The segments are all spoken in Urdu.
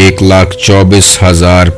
1,24,000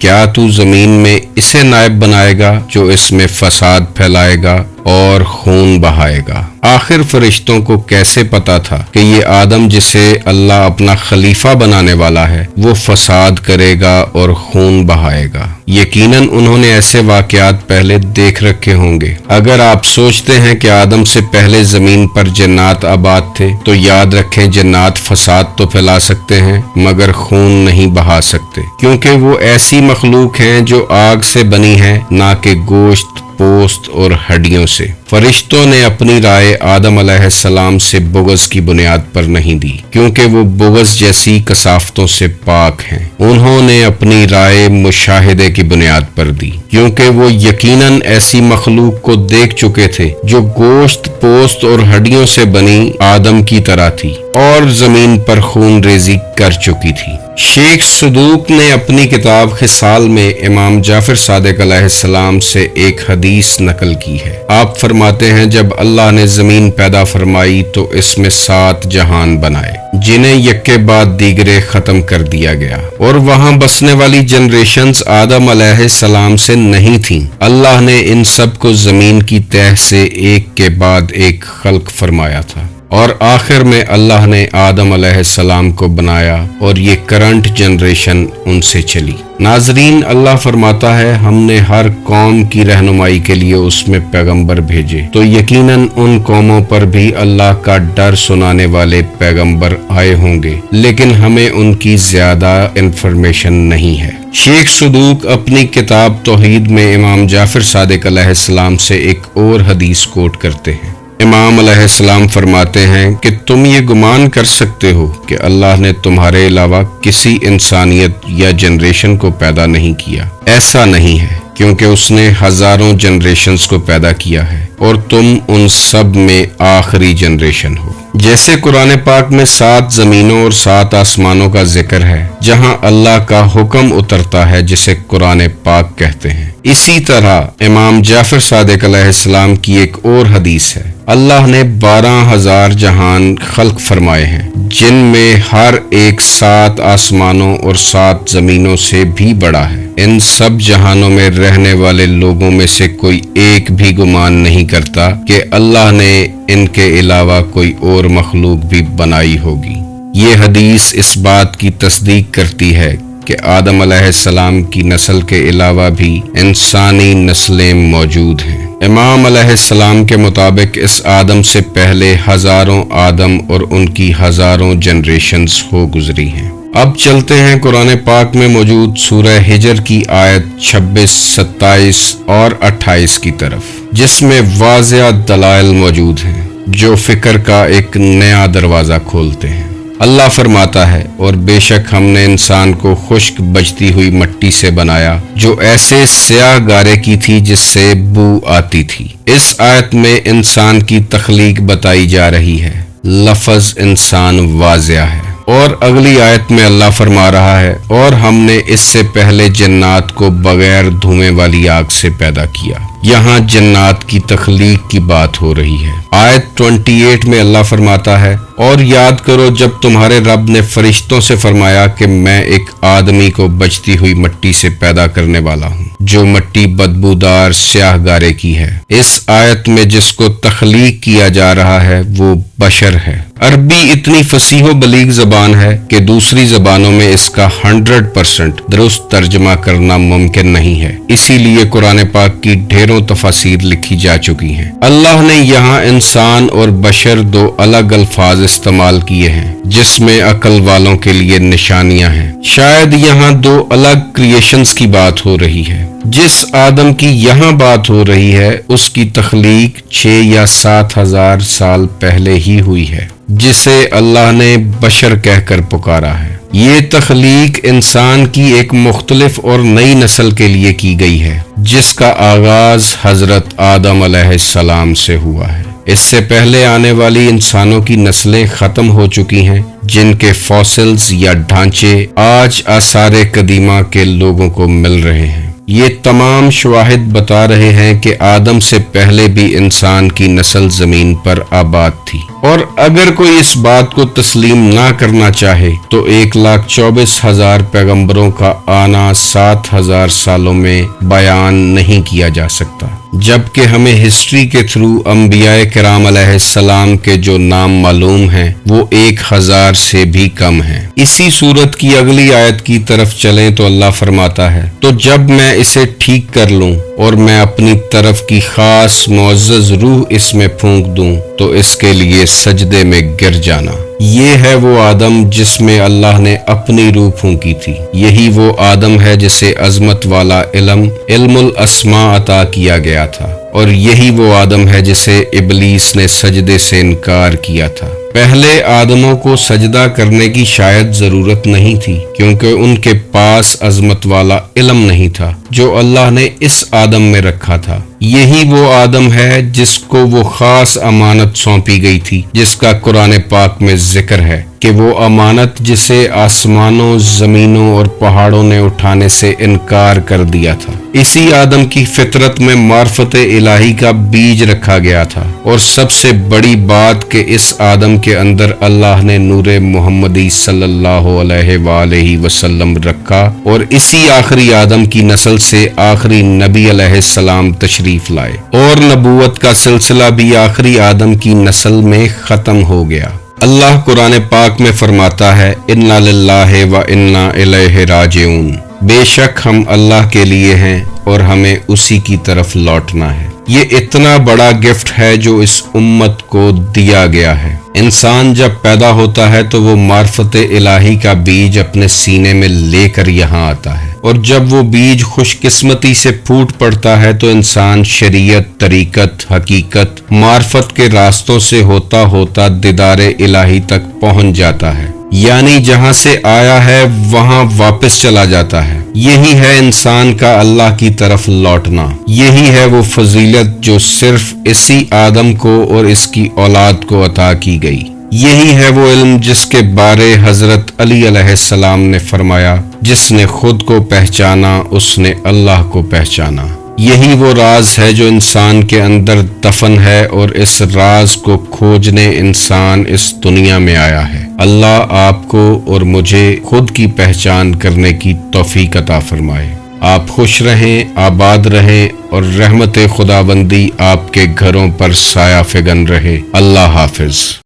کیا تو زمین میں اسے نائب بنائے گا جو اس میں فساد پھیلائے گا اور خون بہائے گا۔ آخر فرشتوں کو کیسے پتا تھا کہ یہ آدم جسے اللہ اپنا خلیفہ بنانے والا ہے وہ فساد کرے گا اور خون بہائے گا؟ یقیناً انہوں نے ایسے واقعات پہلے دیکھ رکھے ہوں گے۔ اگر آپ سوچتے ہیں کہ آدم سے پہلے زمین پر جنات آباد تھے تو یاد رکھیں جنات فساد تو پھیلا سکتے ہیں مگر خون نہیں بہا سکتے، کیونکہ وہ ایسی مخلوق ہیں جو آگ سے بنی ہے، نہ کہ گوشت، پوست اور ہڈیوں سے۔ فرشتوں نے اپنی رائے آدم علیہ السلام سے بغض کی بنیاد پر نہیں دی، کیونکہ وہ بغض جیسی کثافتوں سے پاک ہیں۔ انہوں نے اپنی رائے مشاہدے کی بنیاد پر دی، کیونکہ وہ یقیناً ایسی مخلوق کو دیکھ چکے تھے جو گوشت، پوست اور ہڈیوں سے بنی آدم کی طرح تھی اور زمین پر خون ریزی کر چکی تھی۔ شیخ صدوق نے اپنی کتاب خصال میں امام جعفر صادق علیہ السلام سے ایک حدیث نقل کی ہے۔ آپ فرماتے ہیں جب اللہ نے زمین پیدا فرمائی تو اس میں 7 جہان بنائے جنہیں یک کے بعد دیگرے ختم کر دیا گیا، اور وہاں بسنے والی جنریشنز آدم علیہ السلام سے نہیں تھیں۔ اللہ نے ان سب کو زمین کی تہہ سے ایک کے بعد ایک خلق فرمایا تھا، اور آخر میں اللہ نے آدم علیہ السلام کو بنایا اور یہ کرنٹ جنریشن ان سے چلی۔ ناظرین، اللہ فرماتا ہے ہم نے ہر قوم کی رہنمائی کے لیے اس میں پیغمبر بھیجے، تو یقیناً ان قوموں پر بھی اللہ کا ڈر سنانے والے پیغمبر آئے ہوں گے، لیکن ہمیں ان کی زیادہ انفارمیشن نہیں ہے۔ شیخ صدوق اپنی کتاب توحید میں امام جعفر صادق علیہ السلام سے ایک اور حدیث کوٹ کرتے ہیں۔ امام علیہ السلام فرماتے ہیں کہ تم یہ گمان کر سکتے ہو کہ اللہ نے تمہارے علاوہ کسی انسانیت یا جنریشن کو پیدا نہیں کیا۔ ایسا نہیں ہے، کیونکہ اس نے ہزاروں جنریشنز کو پیدا کیا ہے اور تم ان سب میں آخری جنریشن ہو۔ جیسے قرآن پاک میں 7 زمینوں اور 7 آسمانوں کا ذکر ہے جہاں اللہ کا حکم اترتا ہے جسے قرآن پاک کہتے ہیں، اسی طرح امام جعفر صادق علیہ السلام کی ایک اور حدیث ہے۔ اللہ نے 12,000 جہان خلق فرمائے ہیں جن میں ہر ایک 7 آسمانوں اور 7 زمینوں سے بھی بڑا ہے۔ ان سب جہانوں میں رہنے والے لوگوں میں سے کوئی ایک بھی گمان نہیں کرتا کہ اللہ نے ان کے علاوہ کوئی اور مخلوق بھی بنائی ہوگی۔ یہ حدیث اس بات کی تصدیق کرتی ہے کہ آدم علیہ السلام کی نسل کے علاوہ بھی انسانی نسلیں موجود ہیں۔ امام علیہ السلام کے مطابق اس آدم سے پہلے ہزاروں آدم اور ان کی ہزاروں جنریشنز ہو گزری ہیں۔ اب چلتے ہیں قرآن پاک میں موجود سورہ ہجر کی آیت 26، 27 اور 28 کی طرف، جس میں واضح دلائل موجود ہیں جو فکر کا ایک نیا دروازہ کھولتے ہیں۔ اللہ فرماتا ہے اور بے شک ہم نے انسان کو خشک بجتی ہوئی مٹی سے بنایا جو ایسے سیاہ گارے کی تھی جس سے بو آتی تھی۔ اس آیت میں انسان کی تخلیق بتائی جا رہی ہے، لفظ انسان واضح ہے۔ اور اگلی آیت میں اللہ فرما رہا ہے اور ہم نے اس سے پہلے جنات کو بغیر دھوئیں والی آگ سے پیدا کیا۔ یہاں جنات کی تخلیق کی بات ہو رہی ہے۔ آیت 28 میں اللہ فرماتا ہے اور یاد کرو جب تمہارے رب نے فرشتوں سے فرمایا کہ میں ایک آدمی کو بجتی ہوئی مٹی سے پیدا کرنے والا ہوں جو مٹی بدبودار سیاہ گارے کی ہے۔ اس آیت میں جس کو تخلیق کیا جا رہا ہے وہ بشر ہے۔ عربی اتنی فصیح و بلیغ زبان ہے کہ دوسری زبانوں میں اس کا 100% درست ترجمہ کرنا ممکن نہیں ہے، اسی لیے قرآن پاک کی ڈھیروں تفاسیر لکھی جا چکی ہیں۔ اللہ نے یہاں انسان اور بشر 2 الگ الفاظ استعمال کیے ہیں جس میں عقل والوں کے لیے نشانیاں ہیں۔ شاید یہاں 2 الگ کریشنز کی بات ہو رہی ہے۔ جس آدم کی یہاں بات ہو رہی ہے اس کی تخلیق 6 یا 7 ہزار سال پہلے ہی ہوئی ہے، جسے اللہ نے بشر کہہ کر پکارا ہے۔ یہ تخلیق انسان کی ایک مختلف اور نئی نسل کے لیے کی گئی ہے جس کا آغاز حضرت آدم علیہ السلام سے ہوا ہے۔ اس سے پہلے آنے والی انسانوں کی نسلیں ختم ہو چکی ہیں جن کے فاسلز یا ڈھانچے آج آثار قدیمہ کے لوگوں کو مل رہے ہیں۔ یہ تمام شواہد بتا رہے ہیں کہ آدم سے پہلے بھی انسان کی نسل زمین پر آباد تھی۔ اور اگر کوئی اس بات کو تسلیم نہ کرنا چاہے تو 1,24,000 پیغمبروں کا آنا 7,000 سالوں میں بیان نہیں کیا جا سکتا، جبکہ ہمیں ہسٹری کے تھرو انبیاء کرام علیہ السلام کے جو نام معلوم ہیں وہ 1,000 سے بھی کم ہیں۔ اسی سورت کی اگلی آیت کی طرف چلیں تو اللہ فرماتا ہے، تو جب میں اسے ٹھیک کر لوں اور میں اپنی طرف کی خاص معزز روح اس میں پھونک دوں تو اس کے لیے سجدے میں گر جانا۔ یہ ہے وہ آدم جس میں اللہ نے اپنی روح پھونکی تھی، یہی وہ آدم ہے جسے عظمت والا علم الاسماء عطا کیا گیا تھا، اور یہی وہ آدم ہے جسے ابلیس نے سجدے سے انکار کیا تھا۔ پہلے آدموں کو سجدہ کرنے کی شاید ضرورت نہیں تھی، کیونکہ ان کے پاس عظمت والا علم نہیں تھا جو اللہ نے اس آدم میں رکھا تھا۔ یہی وہ آدم ہے جس کو وہ خاص امانت سونپی گئی تھی، جس کا قرآن پاک میں ذکر ہے کہ وہ امانت جسے آسمانوں، زمینوں اور پہاڑوں نے اٹھانے سے انکار کر دیا تھا۔ اسی آدم کی فطرت میں معرفت الہی کا بیج رکھا گیا تھا، اور سب سے بڑی بات کہ اس آدم کے اندر اللہ نے نور محمدی صلی اللہ علیہ وآلہ وسلم رکھا، اور اسی آخری آدم کی نسل سے آخری نبی علیہ السلام تشریف لائے، اور نبوت کا سلسلہ بھی آخری آدم کی نسل میں ختم ہو گیا۔ اللہ قرآن پاک میں فرماتا ہے، اِنَّا لِلَّهِ وَإِنَّا إِلَيْهِ رَاجِعُونَ، بے شک ہم اللہ کے لیے ہیں اور ہمیں اسی کی طرف لوٹنا ہے۔ یہ اتنا بڑا گفٹ ہے جو اس امت کو دیا گیا ہے۔ انسان جب پیدا ہوتا ہے تو وہ معرفت الہی کا بیج اپنے سینے میں لے کر یہاں آتا ہے، اور جب وہ بیج خوش قسمتی سے پھوٹ پڑتا ہے تو انسان شریعت، طریقت، حقیقت، معرفت کے راستوں سے ہوتا ہوتا دیدار الہی تک پہنچ جاتا ہے، یعنی جہاں سے آیا ہے وہاں واپس چلا جاتا ہے۔ یہی ہے انسان کا اللہ کی طرف لوٹنا، یہی ہے وہ فضیلت جو صرف اسی آدم کو اور اس کی اولاد کو عطا کی گئی۔ یہی ہے وہ علم جس کے بارے حضرت علی علیہ السلام نے فرمایا، جس نے خود کو پہچانا اس نے اللہ کو پہچانا۔ یہی وہ راز ہے جو انسان کے اندر دفن ہے، اور اس راز کو کھوجنے انسان اس دنیا میں آیا ہے۔ اللہ آپ کو اور مجھے خود کی پہچان کرنے کی توفیق عطا فرمائے۔ آپ خوش رہیں، آباد رہیں، اور رحمت خداوندی آپ کے گھروں پر سایہ فگن رہے۔ اللہ حافظ۔